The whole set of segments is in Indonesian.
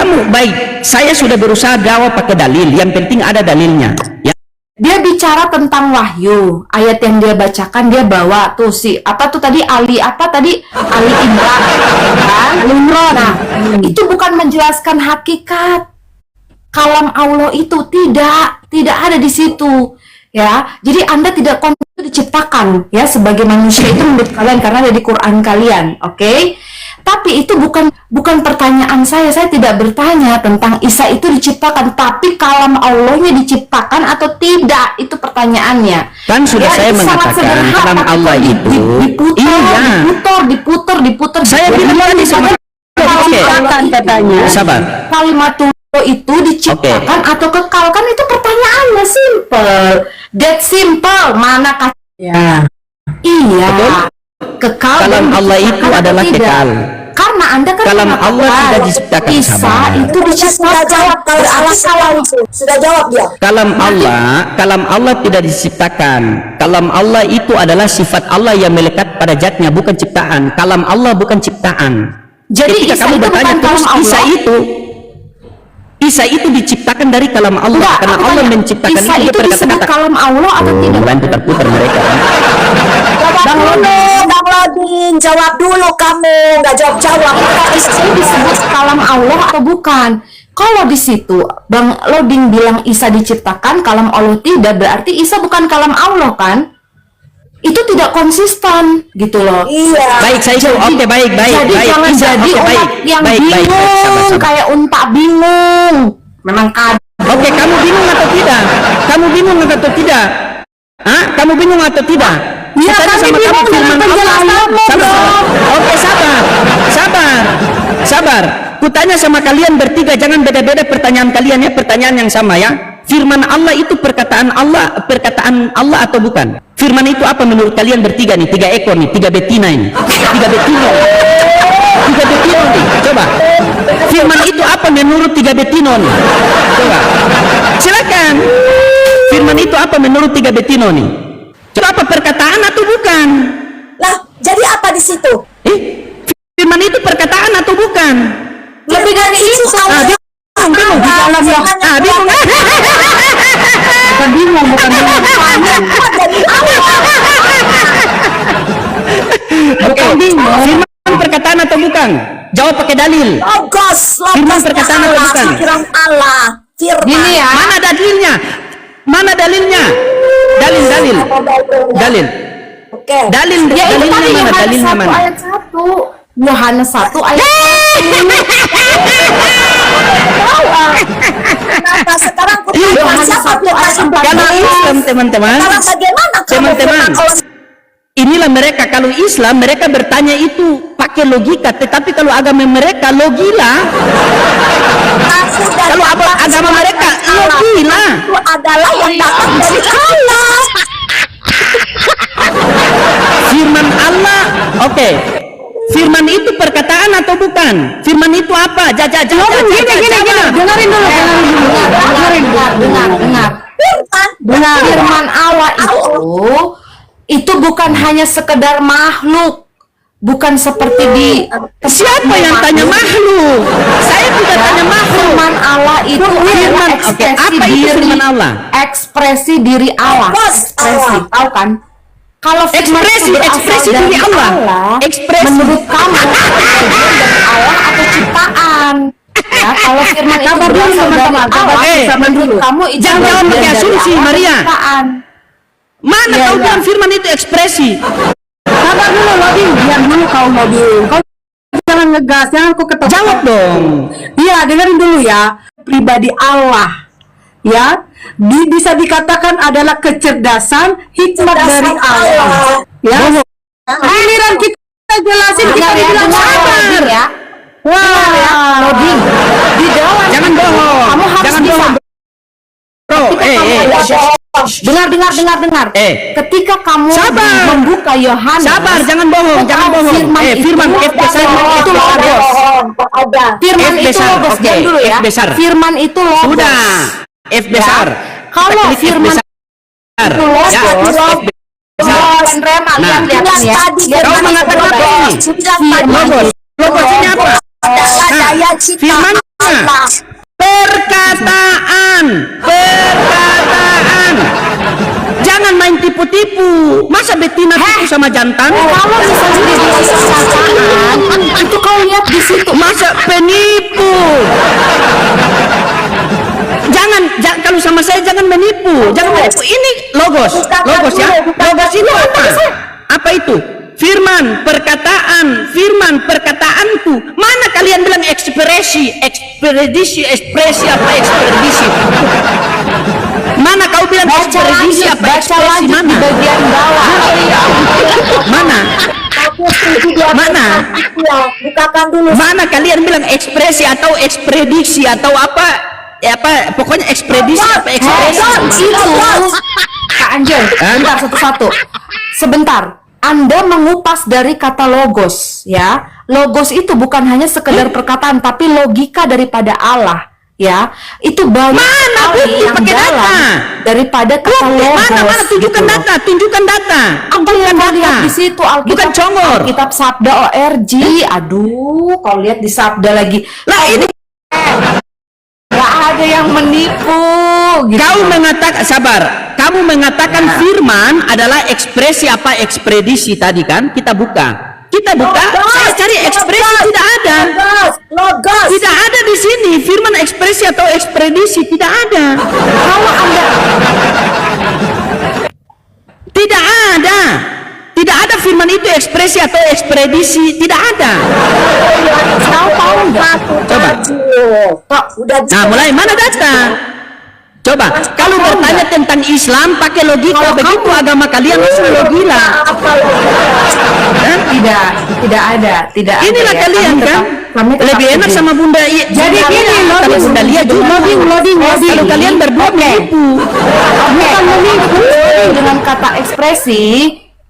kamu baik, saya sudah berusaha jawab pakai dalil, yang penting ada dalilnya ya. Dia bicara tentang wahyu, ayat yang dia bacakan dia bawa tuh si apa tuh tadi Ali Imran kan? Nah, itu bukan menjelaskan hakikat kalam Allah, itu tidak ada di situ ya. Jadi Anda tidak diciptakan ya sebagai manusia itu menurut kalian karena ada di Quran kalian, oke? Tapi itu bukan pertanyaan saya. Saya tidak bertanya tentang Isa itu diciptakan, tapi kalam Allahnya diciptakan atau tidak, itu pertanyaannya. Kan sudah ya, saya mengatakan kalam Allah itu diputar. Saya bilang tadi sama katanya. Sabar. Kalimatullah itu diciptakan atau kekal, kan itu pertanyaannya simple. That simple. Mana kata? Ya. Iya. Betul? Kekal. Kalam Allah itu adalah kekal. Karena Anda kan kalam Allah tidak diciptakan. Isa itu diciptakan. Sudah jawab kalau salah itu. Sudah jawab dia. Kalam Allah tidak diciptakan. Kalam Allah itu adalah sifat Allah yang melekat pada zatnya, bukan ciptaan. Kalam Allah bukan ciptaan. Jadi ketika Isa kamu itu bertanya bukan terus kalam Allah. Isa itu diciptakan dari kalam Allah. Enggak, karena Allah menciptakan Isa itu disebut kalam Allah atau tidak? Bukan putar-putar mereka. Bang Lodin, jawab dulu kamu, nggak jawab. Isa itu disebut kalam Allah atau bukan? Kalau di situ Bang Lodin bilang Isa diciptakan, kalam Allah tidak, berarti Isa bukan kalam Allah kan? Itu tidak konsisten gitu loh. Iya. Baik, saya oke, baik. Jadi jangan Isa, jadi okay, orang yang bingung, sabar. kayak unta bingung. Memang Oke, kamu bingung atau tidak? Kamu bingung atau tidak? Hah? Kamu bingung atau tidak? Iya, kami bingung dengan penjelasanmu. Oke, sabar. Kutanya sama kalian bertiga, jangan beda-beda pertanyaan kalian ya, pertanyaan yang sama ya. Firman Allah itu perkataan Allah atau bukan? Firman itu apa menurut kalian bertiga nih? 3 ekor nih, 3 betina ini. 3 betina nih. Coba. Firman itu apa menurut 3 betino nih? Coba. Silakan. Firman itu apa menurut 3 betino nih? Coba, apa perkataan atau bukan? Lah, jadi apa di situ? Firman itu perkataan atau bukan? Lebih dari itu. Bingung di dalam ya. Bingung. Bukan bingung. Oke. Firman perkataan atau bukan? Jawab pakai dalil. Firman perkataan atau bukan? Firman Allah. Gini ya. Mana dalilnya? Dalil. Oke. Ya itu tadi Dalilnya mana? Ayat 1. Yohanes 1 ayat 1. Kenapa sekarang Kalau Islam teman-teman, inilah mereka, kalau Islam mereka bertanya itu pakai logika, tetapi kalau agama mereka logila. Kalau agama mereka logila. Itu adalah yang datang dari Allah. Firman Allah, oke. Firman itu perkataan atau bukan? Firman itu apa? Dengarin dulu. Dengar. Firman Allah itu bukan hanya sekedar makhluk, bukan seperti di siapa yang tanya makhluk? Saya tidak tanya makhluk. Firman Allah itu firman. Oke, apa itu firman Allah? Ekspresi diri Allah. Ekspresi, tahu kan? Kalau ekspresi diri Allah, menurut kamu Allah atau ciptaan? Ya, kalau firman itu berasal dari Allah, menurut kamu itu jangan pakai asumsi, Maria. Mana ya, kau bilang firman itu ekspresi? Sabar dulu, Lodin. Biar dulu kau Lodin. Kau jangan ngegas, jangan kau ketawa. Jawab dong. Iya, dengerin dulu ya. Pribadi Allah, ya, bisa dikatakan adalah kecerdasan, hikmat dari Allah. Ya. Giliran kita jelasin, kita bilang sabar. Ya. Wah, Lodin. Di dalam. Jangan bohong. Kamu harus bisa. Bro, Dengar. Ketika kamu membuka Yohanes, sabar, jangan bohong. Firman F besar itu logos. Firman itu logos, dulu ya. F besar. Firman itu logos. Sudah. F besar. Kalau firman itu logos, kau mengatakan apa ini? Logos ini apa? Firman Perkataan. Jangan main tipu-tipu. Masa betina tipu sama jantan? Kalau misalnya di perkataan, itu kau lihat di situ. Masa penipu? Kalau sama saya jangan menipu. Jangan menipu. Ini logos ya. Logos itu apa? Apa itu? Firman, perkataanku. Mana kalian bilang ekspedisi apa ekspedisi? Mana kau bilang ekspedisi apa ekspedisi? Mana? Di bagian bawah. Mana? Bukakan dulu. Mana kalian bilang ekspresi atau ekspedisi atau apa? Pokoknya ekspedisi apa ekspresi? Itu Kak Anjel, sebentar satu-satu. Sebentar. Anda mengupas dari kata logos, ya. Logos itu bukan hanya sekedar perkataan, tapi logika daripada Allah, ya. Itu banyak sekali yang pakai dalam data daripada kata logos. Mana tunjukkan gitu. data. Apa yang kau lihat di situ Alkitab? Bukan congor. Alkitab Sabda ORG. Aduh, kau lihat di Sabda lagi. Lah ini Gak ada yang menipu. Gitu. kau mengatakan sabar. Kamu mengatakan firman adalah ekspresi apa ekspedisi tadi kan? Kita buka. Saya cari ekspresi tidak ada. Logos. Tidak ada di sini firman ekspresi atau ekspedisi tidak ada. Kalau Anda Tidak ada firman itu ekspresi atau ekspedisi, tidak ada. tahu nggak? Coba. Pak, udah Nah, mulai mana data? Coba, kalau bertanya tentang Islam pakai logika begitu agama kalian langsung logila. Tidak ada. Inilah ya. kalian Kami kan kami tetap lebih enak setuju. sama Bunda. Jadi gini, kalau Bunda Lia juga. loading. Kalau kalian berdua menipu. Bukan menipu dengan kata ekspresi.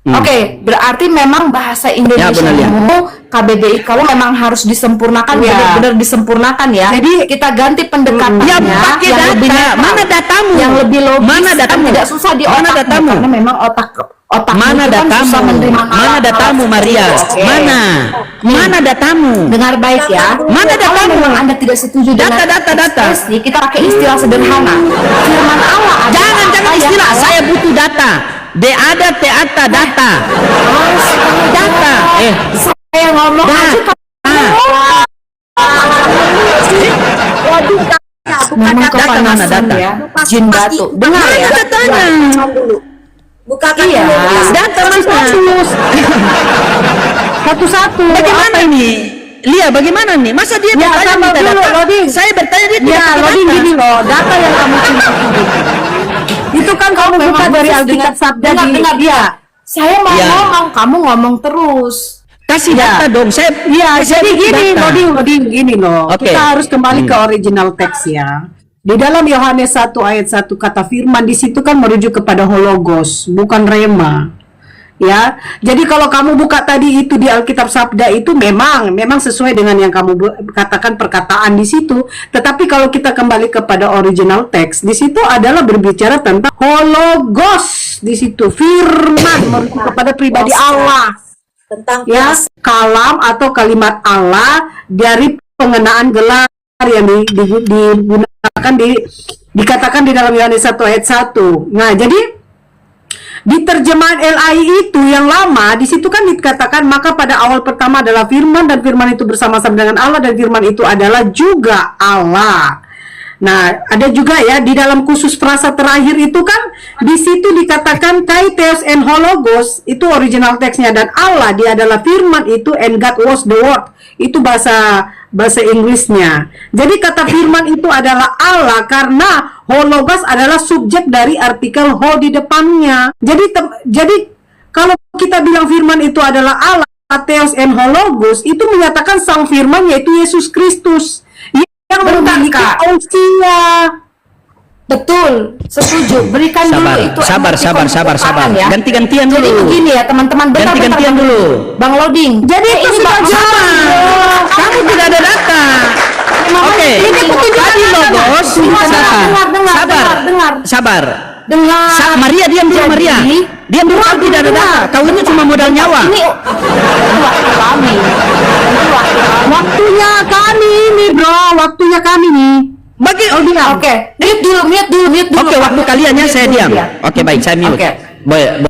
Oke, berarti memang bahasa Indonesia benar, ya. KBBI kalau memang harus disempurnakan, benar-benar disempurnakan ya. Jadi kita ganti pendekatannya Ya pakai yang lebih data. netral, Mana datamu? yang lebih logis, Mana kan datamu? tidak susah di Mana otakmu, datamu? karena memang otak Mana itu kan datamu? susah menerima Mana datamu, Maria? Oke. Mana datamu? Dengar baik ya. Mana Kalau datamu? memang Anda tidak setuju dengan Data. ekspresi, kita pakai istilah sederhana. Firman Allah adalah Jangan apa yang istilah. Allah- Saya butuh data. Data. Data. Saya ngomong aja Waduh, bukan memang data. kepanasan data? ya. Jin batu. Dengar Mana ya. datanya? Dulu. Bukakan Iya. dulu. Ya. Data mana? Satu-satu. Bagaimana ini? Lia, bagaimana nih? Masa dia Ya, bertanya sama minta dulu, data? loading. Saya bertanya dia tidak Ya, pakai loading data. gini loh, data yang kamu cinta itu kan kamu buka dari Alkitab Sabda dengar dia. Saya mau Ya. ngomong, kamu ngomong terus. Kasih Ya. data dong. Saya Jadi gini, data. loading gini loh. Oke. Kita harus kembali ke original teks ya. Di dalam Yohanes 1 ayat 1 kata firman di situ kan merujuk kepada hologos, bukan rema. Ya. Jadi kalau kamu buka tadi itu di Alkitab Sabda itu memang sesuai dengan yang kamu katakan perkataan di situ. Tetapi kalau kita kembali kepada original teks, di situ adalah berbicara tentang hologos di situ. Firman merujuk kepada pribadi Allah. Tentang Ya, kalam atau kalimat Allah dari pengenaan gelar yang digunakan dikatakan di dalam Yohanes 1 ayat 1. Nah, jadi di terjemahan LAI itu yang lama di situ kan dikatakan maka pada awal pertama adalah firman dan firman itu bersama-sama dengan Allah dan firman itu adalah juga Allah. Nah, ada juga ya di dalam khusus frasa terakhir itu kan di situ dikatakan kai theos en hologos, itu original teksnya, dan Allah dia adalah firman itu, and God was the word. Itu bahasa Inggrisnya. Jadi kata firman itu adalah Allah karena hologos adalah subjek dari artikel ho di depannya. Jadi kalau kita bilang firman itu adalah Allah, theos en hologos, itu menyatakan sang firman yaitu Yesus Kristus yang memiliki Kak. usia. Betul, setuju. Berikan Sabar, dulu itu sabar, emosi sabar. pembukaan ya. Ganti-gantian Jadi dulu. begini ya teman-teman, bentar, Ganti-gantian bentar, dulu. Bang Loading. Jadi itu ini sudah Bang jelas. Kamu tidak ada data. Oke. Ini Tadi logos. dengar. Sabar. Dengar. Maria, diam dulu, Jadi, Maria. Diam dulu, kamu tidak ada data. Kau ini cuma modal nyawa. Ini waktu kami. Ini waktu kami. Waktunya kami ini bro, waktunya kami nih. Bagi Oke, mute dulu. Oke, waktu kalian ya, saya diam. Oke, baik, saya mute. Oke. Boleh.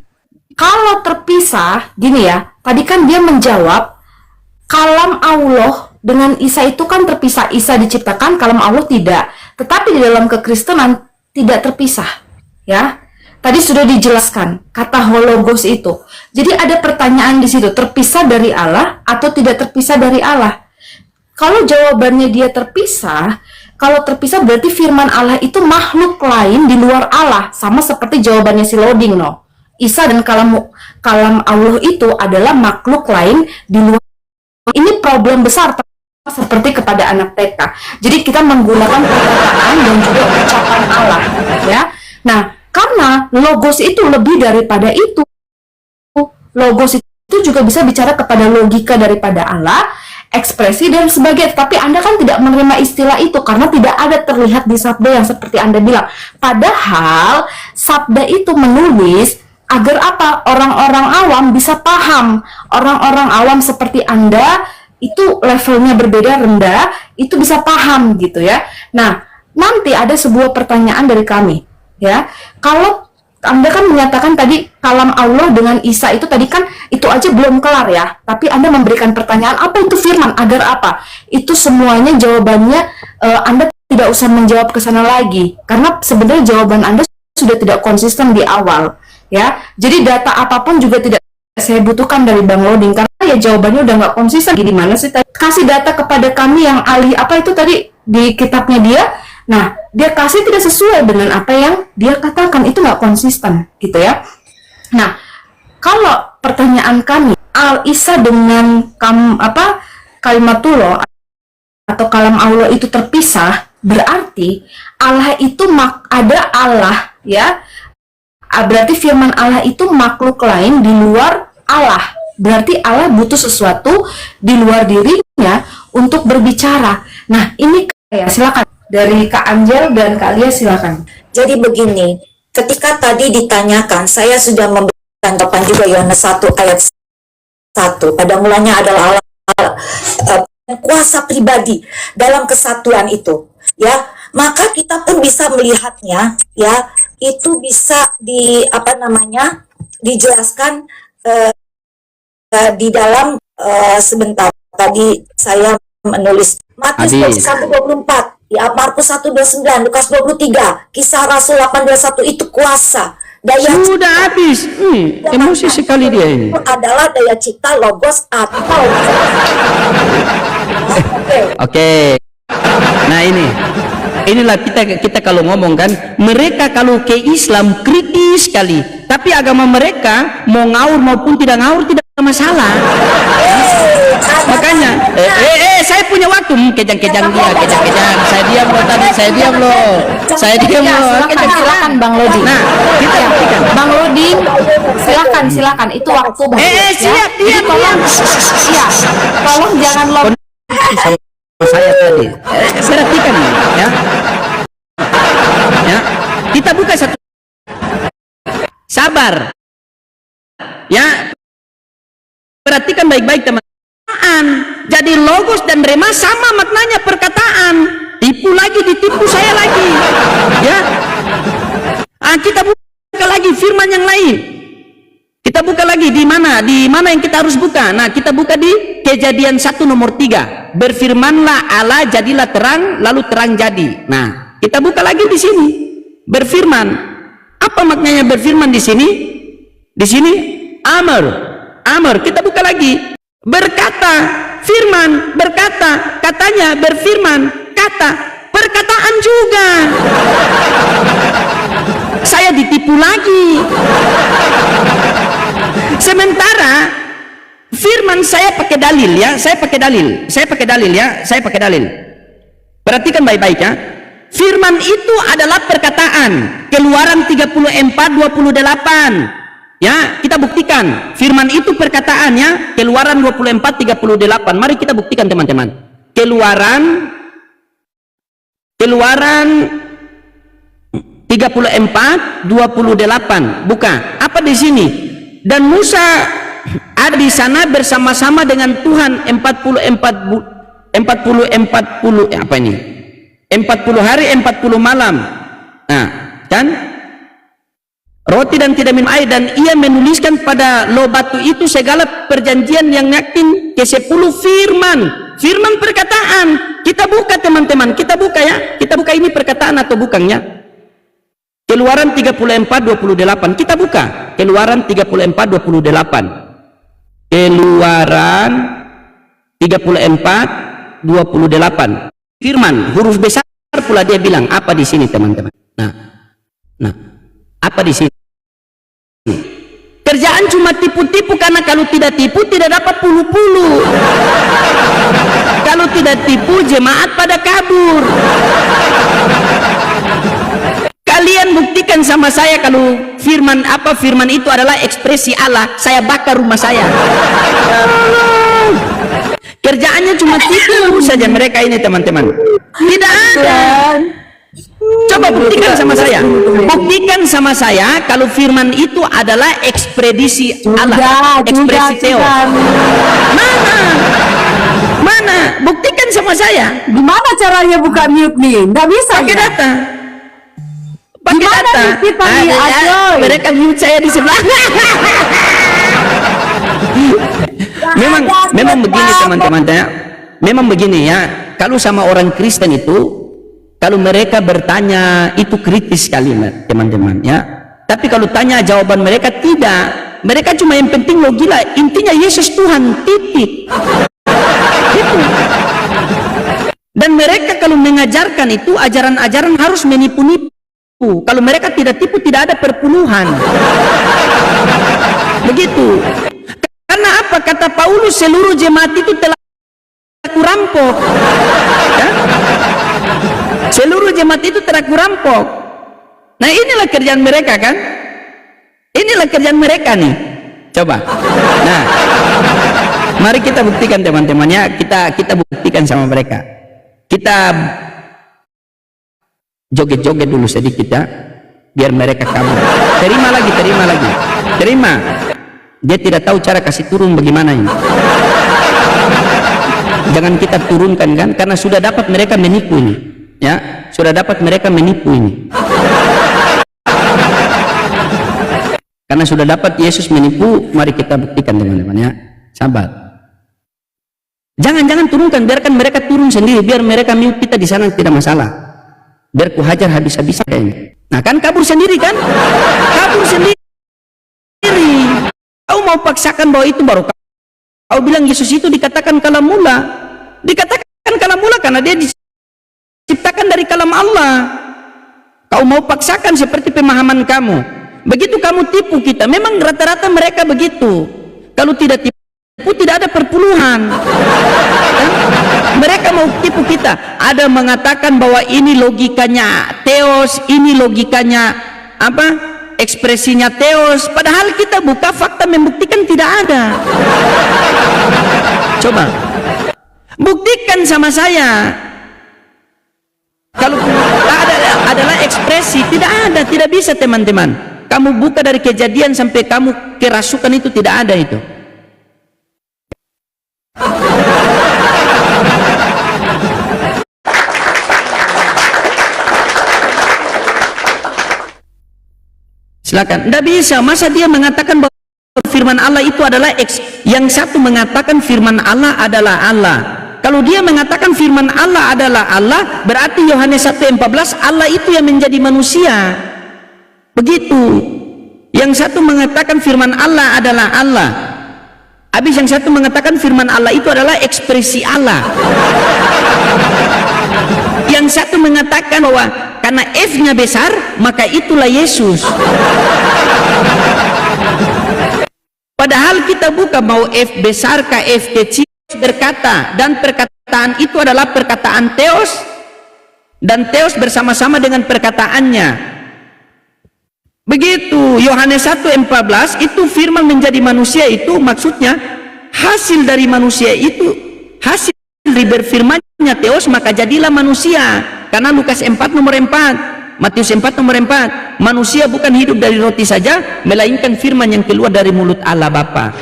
Kalau terpisah, gini ya, tadi kan dia menjawab kalam Allah dengan Isa itu kan terpisah. Isa diciptakan, kalam Allah tidak. Tetapi di dalam kekristenan tidak terpisah, ya. Tadi sudah dijelaskan kata hologos itu. Jadi ada pertanyaan di situ, terpisah dari Allah atau tidak terpisah dari Allah? Kalau jawabannya dia terpisah, kalau terpisah berarti firman Allah itu makhluk lain di luar Allah, sama seperti jawabannya si loading, no. Isa dan kalam Allah itu adalah makhluk lain di luar. Ini problem besar seperti kepada anak TK. Jadi kita menggunakan perkataan dan juga ucapan Allah, ya. Nah, karena logos itu lebih daripada itu. Logos itu juga bisa bicara kepada logika daripada Allah, ekspresi dan sebagainya. Tapi Anda kan tidak menerima istilah itu karena tidak ada terlihat di sabda yang seperti Anda bilang. Padahal sabda itu menulis agar apa? Orang-orang awam bisa paham. Orang-orang awam seperti Anda itu levelnya berbeda, rendah, itu bisa paham gitu ya. Nah, nanti ada sebuah pertanyaan dari kami, ya. Kalau Anda kan menyatakan tadi kalam Allah dengan Isa itu tadi kan itu aja belum kelar ya. Tapi Anda memberikan pertanyaan apa itu firman agar apa? Itu semuanya jawabannya Anda tidak usah menjawab ke sana lagi karena sebenarnya jawaban Anda sudah tidak konsisten di awal. Ya, jadi data apapun juga tidak saya butuhkan dari Bang Loading karena ya jawabannya udah nggak konsisten. Gimana sih tadi? Kasih data kepada kami yang ahli apa itu tadi di kitabnya dia. Nah, dia kasih tidak sesuai dengan apa yang dia katakan, itu nggak konsisten, gitu ya. Nah, kalau pertanyaan kami Al-Isa dengan kalimatullah atau kalam Allah itu terpisah, berarti Allah itu ada Allah, ya. Berarti firman Allah itu makhluk lain di luar Allah. Berarti Allah butuh sesuatu di luar dirinya untuk berbicara. Nah, ini silakan dari Kak Anjel dan Kak Lia silakan. Jadi begini, ketika tadi ditanyakan, saya sudah memberikan jawaban juga Yohanes 1 ayat 1. Pada mulanya adalah Allah kuasa pribadi dalam kesatuan itu, ya. Maka kita pun bisa melihatnya, ya, itu bisa dijelaskan di dalam sebentar. Tadi saya menulis Matius 1:24, ya, Markus 1:29, Lukas 23, Kisah Rasul 8:21 itu kuasa. Daya sudah habis. Emosi sekali dia ini. itu adalah daya cipta logos atau Oke. Nah, inilah kita kalau ngomong kan, mereka kalau ke Islam kritis sekali, tapi agama mereka mau ngawur maupun tidak ngawur tidak masalah. Makanya saya punya waktu kejang-kejang dia, kejang-kejang. Saya diam loh tadi, saya diam loh. Silakan Bang Lodi. Nah, kita buktikan. Bang Lodi, silakan itu waktu Bang. Siap, diam. Tolong jangan sama saya tadi. Perhatikan ya. Ya. Kita buka satu. Sabar. Ya. Perhatikan baik-baik teman. Jadi logos dan rema sama maknanya perkataan. Tipu lagi, ditipu saya lagi. Ya. Kita buka lagi firman yang lain. Kita buka lagi di mana yang kita harus buka. Nah, kita buka di Kejadian 1 nomor 3. Berfirmanlah Allah, jadilah terang, lalu terang jadi. Nah, kita buka lagi di sini. Berfirman. Apa maknanya berfirman di sini? Di sini amr. Kita buka lagi. Berkata, firman, berkata, katanya, berfirman, kata, perkataan juga. Saya ditipu lagi. Sementara firman saya pakai dalil ya, saya pakai dalil. Perhatikan baik-baik ya. Firman itu adalah perkataan. Keluaran 34:28. Ya, kita buktikan. Firman itu perkataannya, Keluaran 24:38. Mari kita buktikan teman-teman. Keluaran 34:28. Buka. Apa di sini? Dan Musa ada di sana bersama-sama dengan Tuhan 40 apa ini? 40 hari 40 malam. Nah, kan? Roti dan tidak minum air, dan ia menuliskan pada loh batu itu segala perjanjian yang yakin ke-10 firman perkataan. Kita buka teman-teman, kita buka ya, kita buka ini perkataan atau bukannya. Keluaran 34:28 kita buka. Keluaran 34:28. Keluaran 34:28. Firman huruf besar pula dia bilang apa di sini teman-teman. Nah, apa di sini? Kerjaan cuma tipu-tipu, karena kalau tidak tipu tidak dapat puluh-puluh. Kalau tidak tipu jemaat pada kabur. Kalian buktikan sama saya kalau firman itu adalah ekspresi Allah, saya bakar rumah saya. Kerjaannya cuma tipu saja mereka ini teman-teman. Tidak ada. Coba buktikan sama saya. Buktikan sama saya kalau firman itu adalah ekspresi Allah, ekspresi Theos. Mana? Buktikan sama saya. Gimana caranya buka mute nih? Nggak bisa Pakai ya? data. Pakai data. Mereka mute saya di sebelah. memang begini teman-teman ya. Memang begini ya. Kalau sama orang Kristen itu, kalau mereka bertanya itu kritis sekali teman-teman ya. Tapi kalau tanya jawaban mereka tidak. Mereka cuma yang penting lo gila. Intinya Yesus Tuhan, titik. Gitu. Dan mereka kalau mengajarkan itu ajaran-ajaran harus menipu-nipu. Kalau mereka tidak tipu tidak ada perpuluhan. Begitu. Karena apa? Kata Paulus, seluruh jemaat itu telah kurampok. Ya? Seluruh jemaat itu telah kurampok. Nah inilah kerjaan mereka kan. Inilah kerjaan mereka nih. Coba. Nah, mari kita buktikan teman-teman ya. Kita buktikan sama mereka. Kita joget-joget dulu sedikit ya, biar mereka kabur. Terima lagi. Terima. Dia tidak tahu cara kasih turun bagaimana ini. Jangan kita turunkan kan, karena sudah dapat mereka menipu ini. Ya, sudah dapat mereka menipu ini. Karena sudah dapat Yesus menipu, mari kita buktikan teman-teman ya. Sabar. Jangan turunkan, biarkan mereka turun sendiri, biar mereka mute kita di sana tidak masalah. Biar ku hajar habis-habisan kayaknya. Nah kan kabur sendiri kan? Kabur sendiri. Kau mau paksakan bahwa itu baru kau bilang Yesus itu dikatakan kalamullah. Dikatakan kalamullah karena dia diciptakan dari kalam Allah. Kau mau paksakan seperti pemahaman kamu. Begitu kamu tipu kita. Memang rata-rata mereka begitu. Kalau tidak tipu tidak ada perpuluhan. Mereka mau tipu kita. Ada mengatakan bahwa ini logikanya Theos, ini logikanya apa? Ekspresinya Theos. Padahal kita buka fakta membuktikan tidak ada. Coba buktikan sama saya. Kalau adalah ekspresi, tidak ada, tidak bisa teman-teman. Kamu buka dari Kejadian sampai kamu kerasukan itu tidak ada itu. Silakan. Tidak bisa. Masa dia mengatakan bahwa firman Allah itu adalah yang satu mengatakan firman Allah adalah Allah. Kalau dia mengatakan firman Allah adalah Allah, berarti Yohanes 1:14 Allah itu yang menjadi manusia. Begitu. Yang satu mengatakan firman Allah adalah Allah. Habis yang satu mengatakan firman Allah itu adalah ekspresi Allah. Yang satu mengatakan bahwa karena F-nya besar, maka itulah Yesus. Padahal kita buka mau F besar ke F kecil berkata, dan perkataan itu adalah perkataan Theos, dan Theos bersama-sama dengan perkataannya. Begitu. Yohanes 1:14 itu firman menjadi manusia, itu maksudnya hasil dari manusia itu, hasil dari berfirmannya Theos, maka jadilah manusia. Karena Lukas 4:4, Matius 4:4, manusia bukan hidup dari roti saja, melainkan firman yang keluar dari mulut Allah Bapa.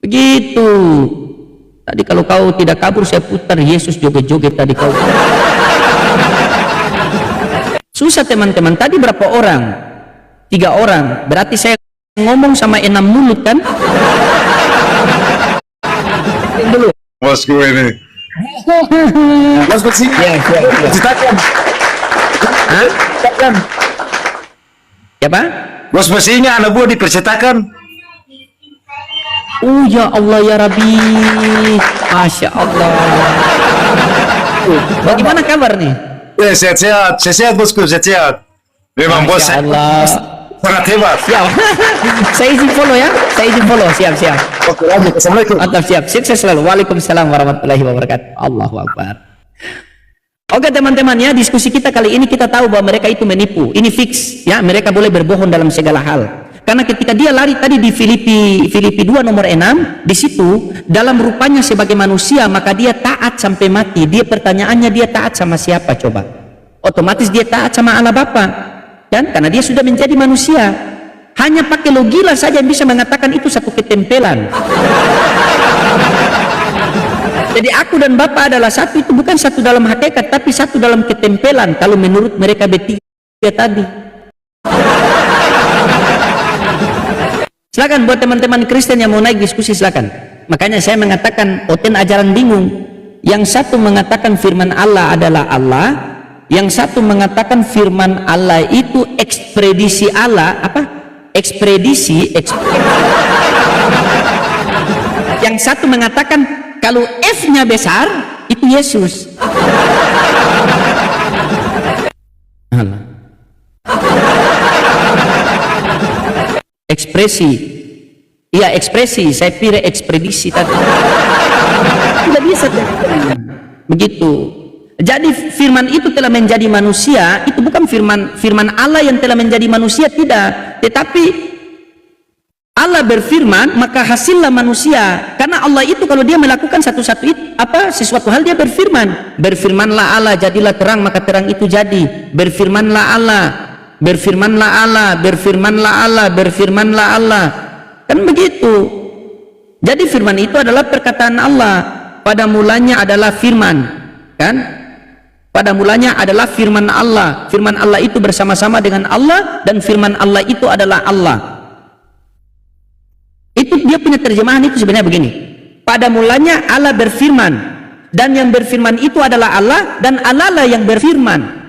Begitu. Tadi kalau kau tidak kabur, saya putar Yesus joget-joget tadi kau. Susah teman-teman. Tadi berapa orang? 3 orang. Berarti saya ngomong sama 6 mulut kan? Dulu. Bosku ini. Mas bersih. Ya, Ceritakan. Hah? Siapa? Bos bersihnya anak buah dipercetakan. Oh ya Allah ya Rabbi. Masya Allah. Bagaimana kabar nih? Ya, sehat-sehat. Sehat bosku, sehat-sehat. Memang bos Masya Allah. sangat hebat. Siap. Saya izin follow ya. Saya izin follow. Siap. Oke, lanjut. Assalamualaikum. Mantap, siap. Sukses selalu. Waalaikumsalam warahmatullahi wabarakatuh. Allahu Akbar. Oke teman-teman ya, diskusi kita kali ini kita tahu bahwa mereka itu menipu. Ini fix ya, mereka boleh berbohong dalam segala hal. Karena ketika dia lari tadi di Filipi 2 nomor 6, di situ dalam rupanya sebagai manusia maka dia taat sampai mati. Dia pertanyaannya dia taat sama siapa coba? Otomatis dia taat sama Allah Bapa. Kan? Karena dia sudah menjadi manusia. Hanya pakai logika saja yang bisa mengatakan itu satu ketempelan. Jadi aku dan Bapak adalah satu, itu bukan satu dalam hakikat, tapi satu dalam ketempelan kalau menurut mereka bertiga tadi. Silakan buat teman-teman Kristen yang mau naik diskusi, silakan. Makanya saya mengatakan Oten ajaran bingung. Yang satu mengatakan firman Allah adalah Allah, yang satu mengatakan firman Allah itu ekspedisi Allah, apa? Ekspedisi. Yang satu mengatakan kalau F-nya besar itu Yesus. Allah. Ekspresi. Iya, ekspresi. Saya kira ekspedisi tadi. Tidak bisa. Begitu. Jadi firman itu telah menjadi manusia, itu bukan firman Allah yang telah menjadi manusia, tidak. Tetapi Allah berfirman, maka hasillah manusia. Karena Allah itu kalau dia melakukan sesuatu hal dia berfirman. Berfirmanlah Allah, jadilah terang, maka terang itu jadi. Berfirmanlah Allah, berfirmanlah Allah, berfirmanlah Allah, berfirmanlah Allah. Kan begitu. Jadi firman itu adalah perkataan Allah. Pada mulanya adalah firman, kan? Pada mulanya adalah firman Allah. Firman Allah itu bersama-sama dengan Allah, dan firman Allah itu adalah Allah. Itu dia punya terjemahan itu sebenarnya begini. Pada mulanya Allah berfirman, dan yang berfirman itu adalah Allah, dan Allah lah yang berfirman.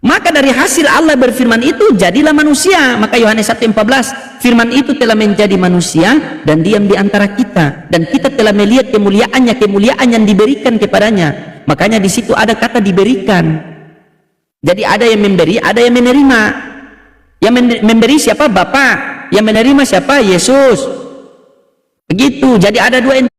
Maka dari hasil Allah berfirman itu jadilah manusia. Maka Yohanes 1:14, firman itu telah menjadi manusia dan diam di antara kita, dan kita telah melihat kemuliaannya, kemuliaan yang diberikan kepadanya. Makanya di situ ada kata diberikan. Jadi ada yang memberi, ada yang menerima. Yang memberi siapa? Bapa. Yang menerima siapa? Yesus. Begitu. Jadi ada 2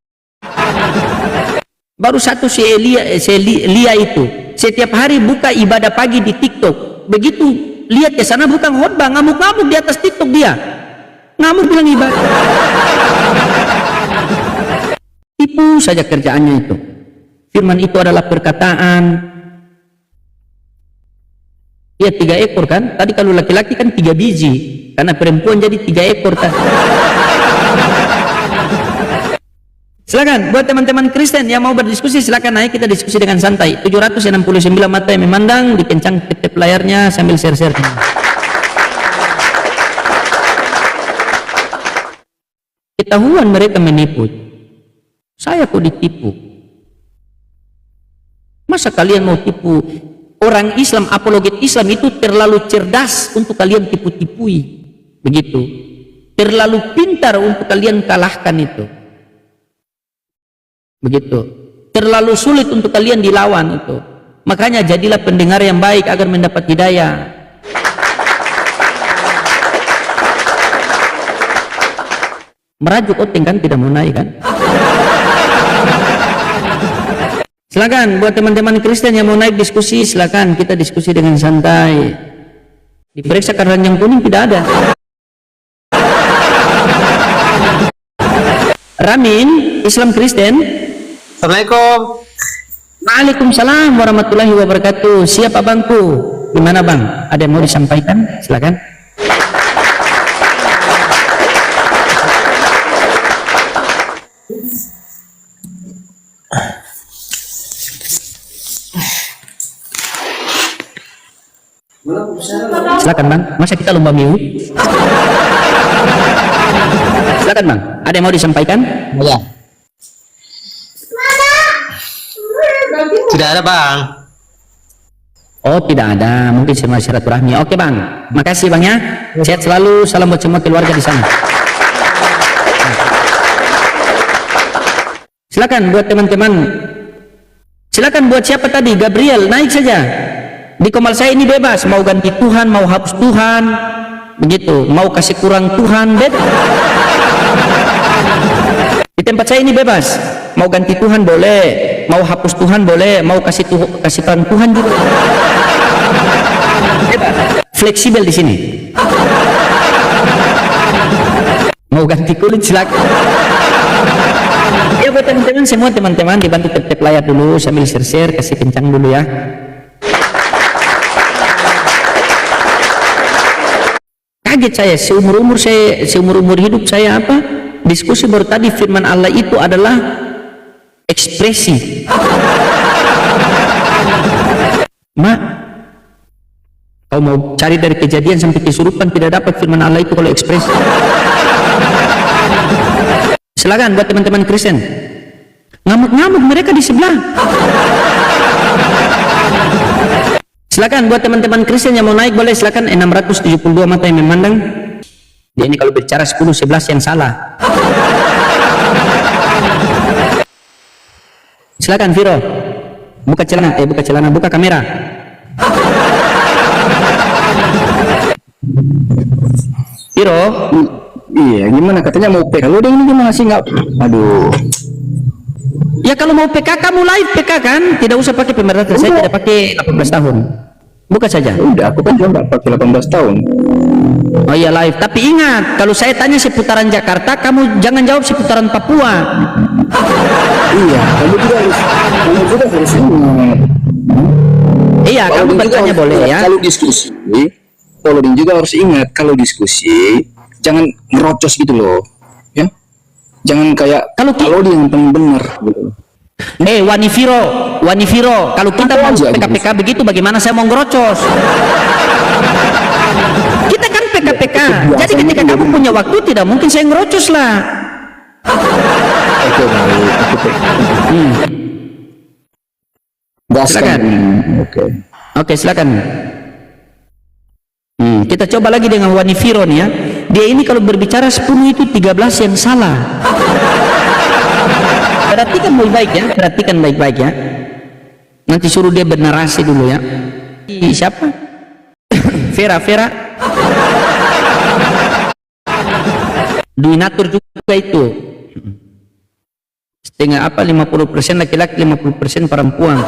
baru satu si Elia itu setiap hari buka ibadah pagi di TikTok. Begitu lihat ke sana bukan khotbah, ngamuk-ngamuk di atas TikTok, dia ngamuk bilang ibadah. Tipu saja kerjaannya itu. Firman itu adalah perkataan. Ya 3 ekor kan? Tadi kalau laki-laki kan 3 biji, karena perempuan jadi 3 ekor kan? Silakan buat teman-teman Kristen yang mau berdiskusi, silakan naik, kita diskusi dengan santai. 769 mata yang memandang, dikencang ketep layarnya sambil share-share. Ketahuan mereka menipu. Saya kok ditipu? Masa kalian mau tipu? Orang Islam, apologet Islam itu terlalu cerdas untuk kalian tipu-tipui. Begitu. Terlalu pintar untuk kalian kalahkan itu. Begitu. Terlalu sulit untuk kalian dilawan itu. Makanya jadilah pendengar yang baik agar mendapat hidayah. Merajuk Oteng kan tidak mau naik kan? Silakan buat teman-teman Kristen yang mau naik diskusi, silakan kita diskusi dengan santai. Diperiksa keranjang kuning tidak ada. Ramin, Islam Kristen. Assalamualaikum. Waalaikumsalam warahmatullahi wabarakatuh. Siap abangku. Gimana bang? Ada yang mau disampaikan? Silakan. Silakan bang, masa kita lomba minggu? Silakan bang, ada yang mau disampaikan? Ya. Tidak ada bang. Oh tidak ada, mungkin cuma silaturahmi. Oke bang, makasih bang ya. Sehat selalu, salam buat semua keluarga di sana. Silakan buat teman-teman. Silakan buat siapa tadi? Gabriel, naik saja. Di komal saya ini bebas, mau ganti Tuhan, mau hapus Tuhan, begitu. Mau kasih kurang Tuhan, bebas. Di tempat saya ini bebas, mau ganti Tuhan boleh, mau hapus Tuhan boleh, mau kasih kurang Tuhan juga. Bebas. Fleksibel di sini. Mau ganti kulit silakan. Ya buat teman-teman, semua teman-teman dibantu tap layar dulu sambil share, kasih kencang dulu ya. Kaget saya, seumur hidup saya apa? Diskusi baru tadi firman Allah itu adalah ekspresi. Mak, kau mau cari dari Kejadian sampai Kesurupan tidak dapat firman Allah itu kalau ekspresi. Silakan buat teman-teman Kristen. Ngamuk-ngamuk mereka di sebelah. Silakan buat teman-teman Kristen yang mau naik boleh, silakan. 672 mata yang memandang. Dia ini kalau bicara 10 11 yang salah. Silakan Viro. Buka celana, buka kamera. Viro. Iya, gimana katanya mau PK? Lu ini gimana sih nggak? Aduh. Ya kalau mau PK kamu live PK kan, tidak usah pakai pemberantasan. Saya tidak pakai 18 tahun. Buka saja. Udah, aku kan juga nggak pakai 18 tahun. Oh iya live. Tapi ingat, kalau saya tanya seputaran Jakarta, kamu jangan jawab seputaran Papua. Iya, kamu juga harus ingat. Iya, kamu bertanya boleh ya. Kalau diskusi, Polodin juga harus ingat kalau diskusi jangan ngerocos gitu loh, ya. Jangan kayak Kalau dia yang paling benar gitu. Wanifiro, kalau kita mau aja PKPK begitu, bagaimana saya mau ngerocos? Kita kan PKPK, jadi ketika kamu punya waktu tidak mungkin saya ngerocos lah. Oke, Silakan. Oke, silakan. Kita coba lagi dengan Wanifiro nih ya. Dia ini kalau berbicara 10 itu 13 yang salah. Perhatikan baik-baik ya. Nanti suruh dia bernarasi dulu ya. Siapa? Vera. Dominatur juga itu. Setengah apa 50% laki-laki, 50% perempuan.